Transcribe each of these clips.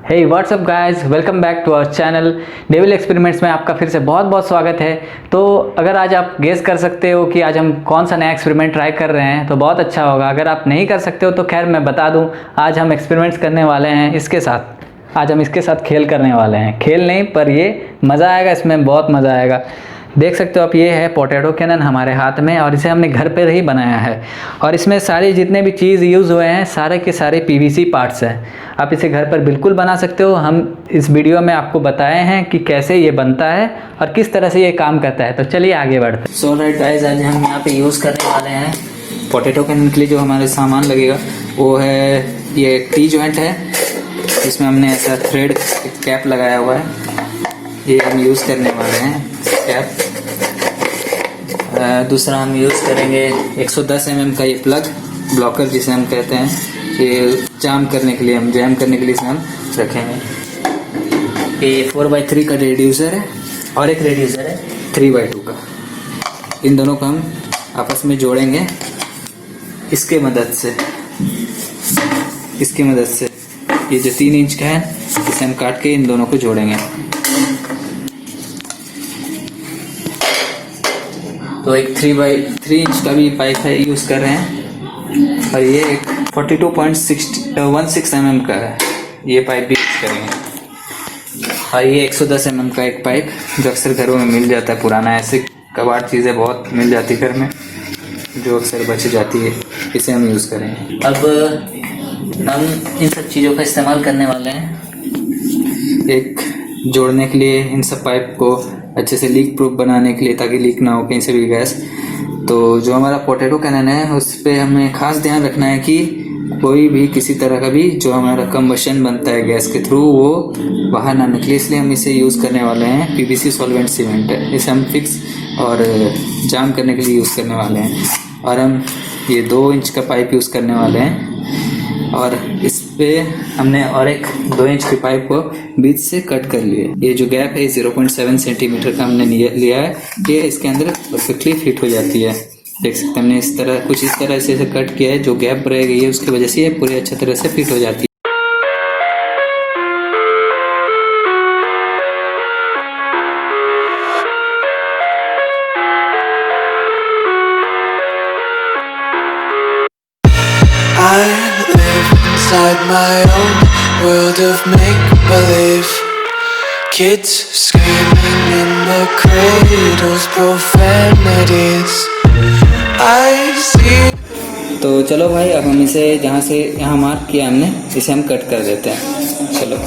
Hey what's up guys, welcome back to our channel devil experiments में आपका फिर से बहुत बहुत स्वागत है। तो अगर आज आप गेस कर सकते हो कि आज हम कौन सा नया एक्सपेरिमेंट ट्राई कर रहे हैं तो बहुत अच्छा होगा। अगर आप नहीं कर सकते हो तो खैर मैं बता दूं, आज हम एक्सपेरिमेंट्स करने वाले हैं इसके साथ। आज हम इसके साथ खेल करने वाले हैं, खेल नहीं पर ये मज़ा आएगा, इसमें बहुत मज़ा आएगा। देख सकते हो आप, ये है पोटैटो कैनन हमारे हाथ में और इसे हमने घर पर ही बनाया है। और इसमें सारे जितने भी चीज़ यूज़ हुए हैं सारे के सारे पीवीसी पार्ट्स हैं। आप इसे घर पर बिल्कुल बना सकते हो। हम इस वीडियो में आपको बताए हैं कि कैसे ये बनता है और किस तरह से ये काम करता है। तो चलिए आगे बढ़ते हैं। सो राइट गाइस, आज हम यहाँ पे यूज़ करने वाले हैं पोटैटो कैनन के लिए जो हमारे सामान लगेगा वो है ये टी जॉइंट है। इसमें हमने ऐसा थ्रेड कैप लगाया हुआ है, ये हम यूज़ करने वाले हैं कैप। दूसरा हम यूज़ करेंगे 110 mm का ये प्लग ब्लॉकर जिसे हम कहते हैं, ये जैम करने के लिए इसे हम रखेंगे। ये 4x3 का रेड्यूसर है और एक रेड्यूसर है 3x2 का। इन दोनों को हम आपस में जोड़ेंगे इसके मदद से। ये जो 3 इंच का है इसे हम काट के इन दोनों को जोड़ेंगे। तो एक 3x3 इंच का भी पाइप है यूज़ कर रहे हैं और ये एक 42.16 mm का है, ये पाइप भी यूज़ करेंगे। और ये 110 mm का एक पाइप जो अक्सर घरों में मिल जाता है, पुराना ऐसे कबाड़ चीज़ें बहुत मिल जाती है घर में जो अक्सर बच जाती है, इसे हम यूज़ करेंगे। अब हम इन सब चीज़ों का इस्तेमाल करने वाले हैं एक जोड़ने के लिए, इन सब पाइप को अच्छे से लीक प्रूफ बनाने के लिए ताकि लीक ना हो कहीं से भी गैस। तो जो हमारा पोटैटो कैनन है उस पर हमें खास ध्यान रखना है कि कोई भी किसी तरह का भी जो हमारा कम्बशन बनता है गैस के थ्रू वो बाहर ना निकले, इसलिए हम इसे यूज़ करने वाले हैं पीवीसी सॉल्वेंट सीमेंट है। इसे हम फिक्स और जाम करने के लिए यूज़ करने वाले हैं। और हम ये 2 इंच का पाइप यूज़ करने वाले हैं और इस पे हमने और एक 2 इंच के पाइप को बीच से कट कर लिए। ये जो गैप है 0.7 सेंटीमीटर का हमने लिया है, ये इसके अंदर परफेक्टली फिट हो जाती है। देख सकते हैं हमने इस तरह से कट किया है, जो गैप रह गई है उसकी वजह से ये पूरी अच्छी तरह से फिट हो जाती है। Inside my own world of make-believe, kids screaming in the cradles, profanities I see. तो चलो भाई, अब हम इसे यहाँ मार्क किया हमने, इसे हम कट कर देते हैं। चलो।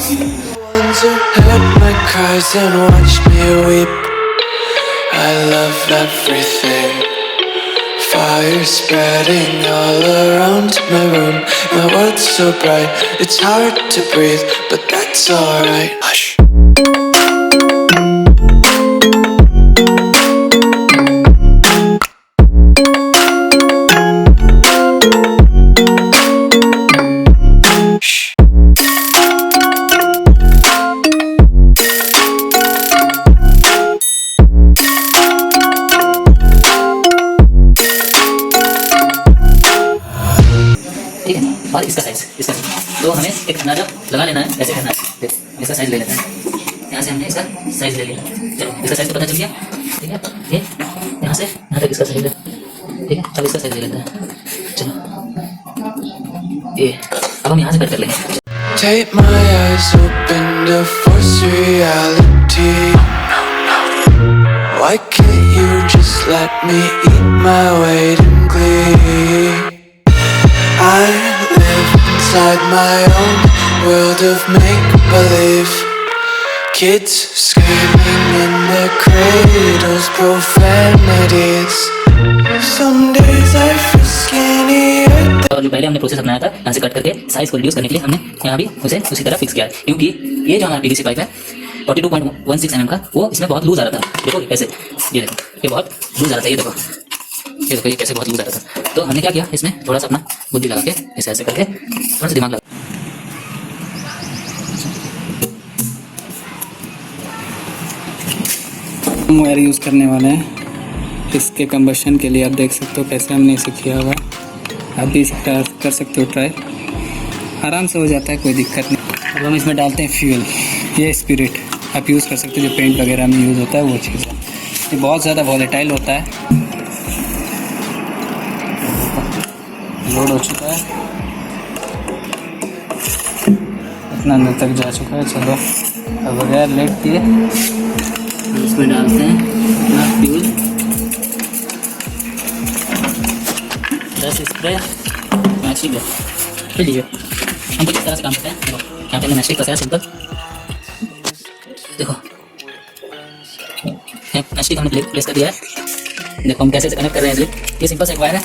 Ones who heard my cries and watched me weep, I love everything. Fire spreading all around my room. My world's so bright, it's hard to breathe, but that's alright. Hush. और इसका size तो हमें एक अंदाजा लगा लेना है, ऐसे करना है। इसका साइज ले लेते हैं, यहाँ से हमने इसका साइज ले लिया। चलो, इसका साइज तो पता चल गया, ठीक है। ये यहाँ से यहाँ तक इसका साइज है, ठीक है। अब इसका साइज ले लेते हैं। चलो, ये अब हम यहाँ से कट कर लेंगे। Take my eyes open to force reality. Why can't you just let me eat my weight in glee? I live inside my own world of make-believe, kids screaming in their cradles, profanities. Some days I feel skinnier. और जो पहले हमने process अपनाया था यहाँ से cut करके size को रिड्यूस करने के लिए हमने यहाँ भी उसे उसी तरह फिक्स किया है, क्योंकि ये जो हमारा पीवीसी पाइप है 42.16 mm का, वो इसमें बहुत लूज आ रहा था। देखो कैसे, ये देखो ये बहुत लूज आ रहा था, ये देखो ये कैसे बहुत लूज आ रहा था। तो हमने क्या किया, इसमें थोड़ा सा अपना बुद्धि लगा के इसे ऐसे करके थोड़ा सा दिमाग लगा वायर यूज़ करने वाले हैं इसके कम्बशन के लिए। आप देख सकते हो कैसे हमने इसे किया हुआ है। आप भी इसे कर सकते हो ट्राई, आराम से हो जाता है, कोई दिक्कत नहीं। अब हम इसमें डालते हैं फ्यूल। ये स्पिरिट आप यूज़ कर सकते हो, जो पेंट वगैरह में यूज़ होता है वो चीज़ है। ये बहुत ज़्यादा वॉलेटाइल होता है। लोड हो चुका है, इतना अंदर तक जा चुका है। चलो अब बगैर लेट किए इसमें डालते हैं अपना फ्यूल। 10 स्प्रे मैचिंग है। लीजिए हम तो किस तरह से काम करते हैं। देखो यहाँ पे हमने मैचिंग कसा है सिंपल। देखो मैचिंग हमने प्लेस कर दिया है। देखो हम कैसे कनेक्ट कर रहे हैं। ये सिंपल से एक वायर है,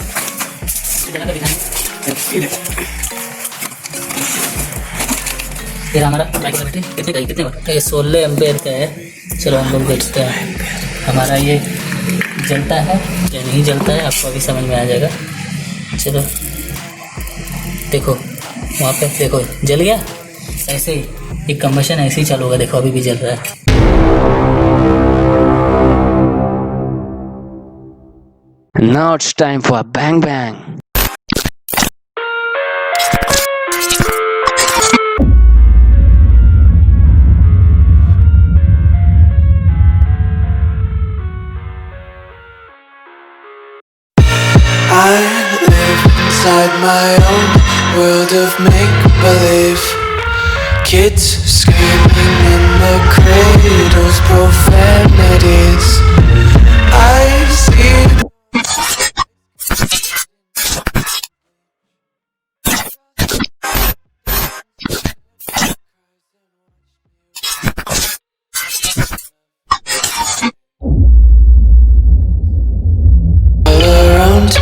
फिर हमारा माइक्रो बैटरी कितने वाट? ये 16 एम्पेयर का है। चलो हम लोग देखते हैं हमारा ये जलता है या नहीं जलता है, आपको अभी समझ में आ जाएगा। चलो देखो वहाँ पे देखो जल गया। ऐसे ही एक कंबशन ऐसे ही चालू होगा। देखो अभी भी जल रहा है। Now it's time for a bang bang. I live inside my own world of make-believe. Kids screaming in the cradles, profanities. I see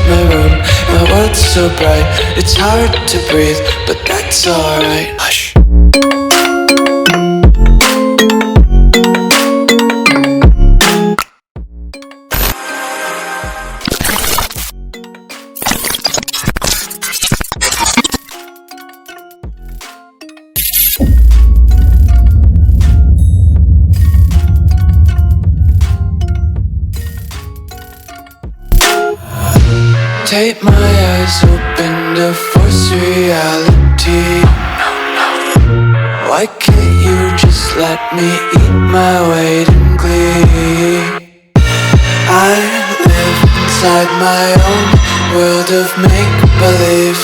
my room, my world's so bright, it's hard to breathe, but that's alright. Hush. Take my eyes open to force reality. Why can't you just let me eat my weight in glee? I live inside my own world of make-believe.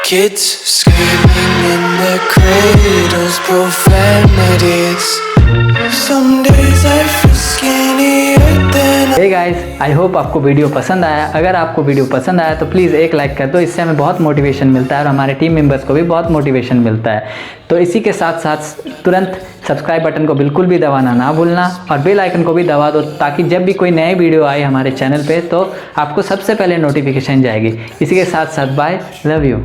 Kids screaming in their cradles, profanities. Some days I feel skinnier than hey guys, I hope आपको video पसंद आया। अगर आपको video पसंद आया तो please एक like कर दो। इससे हमें बहुत मोटिवेशन मिलता है और हमारे टीम मेंबर्स को भी बहुत मोटिवेशन मिलता है। तो इसी के साथ साथ तुरंत सब्सक्राइब बटन को बिल्कुल भी दबाना ना भूलना और बेल आइकन को भी दबा दो, ताकि जब भी कोई नए वीडियो आए हमारे चैनल पे तो आपको सबसे पहले नोटिफिकेशन जाएगी। इसी के साथ साथ बाय, लव यू।